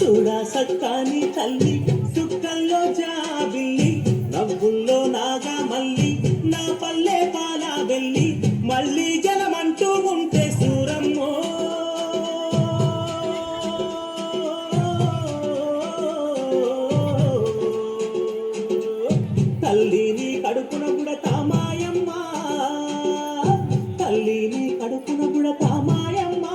చూడా సక్కాని తల్లి సుక్కల్లో జాబిల్లి నవ్వుల్లో నాగా మల్లి నా పల్లె పాలా వెళ్ళి మళ్ళీ జలమంటూ ఉంటే సూరమ్మో తల్లిని కడుపున పుడతా మాయమ్మ తల్లిని కడుపున పుడతా మాయమ్మ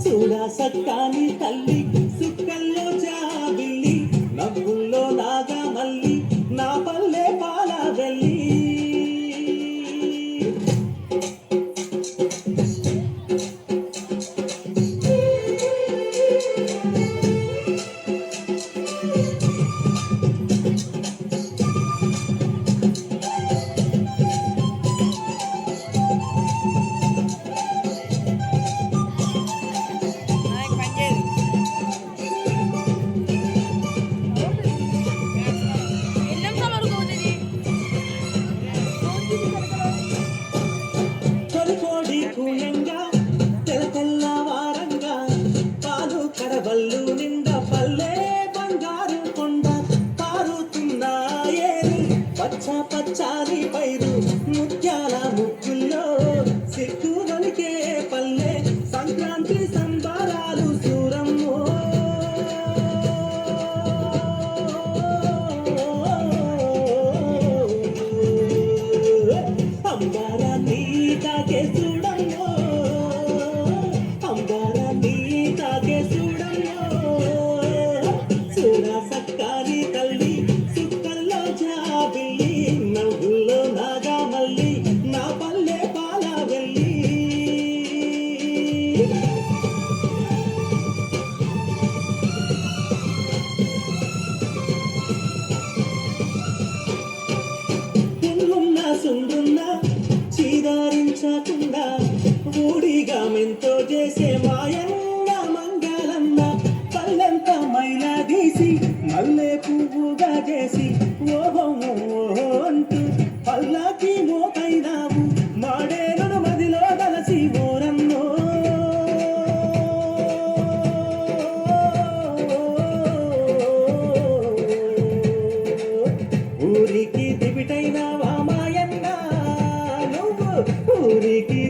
చూడా సక్కాని తల్లి సుక్కల్లో జాబిల్లి నవ్వుల్లో నాగా మల్లి నా పల్లె పాలా వెళ్ళి కడవల్లు నిండా పల్లె బంగారు కొండ పారుతున్నాయేరు పచ్చ పచ్చారి పైరు ముత్యాల ముక్కుల్లో సిగ్గు నలికే పల్లె సంక్రాంతి సంబరాలు సూరమ్మో అంబారా నీ తాకే చూడమ్మో అంబారా నీ తాకే సక్కాని తల్లి సుక్కల్లో జాబిల్లి నవ్వుల్లో నాగా మల్లి నా పల్లె పాలా వెళ్ళి తుంగున్న సుందున్న చీదారించకుండా ఊడిగా మెంతో చేసే మాయన్న మంగళన్న పల్లెంత మైలా తీసి మల్లె పువ్వుగా చేసి ఓహో ఓహో అంటూ పల్లాకి మోకైనావు మాడేను మదిలో కలసి ఓరన్నో ఊరికి దివిటైనావా మాయన్న నువ్వు ఊరికి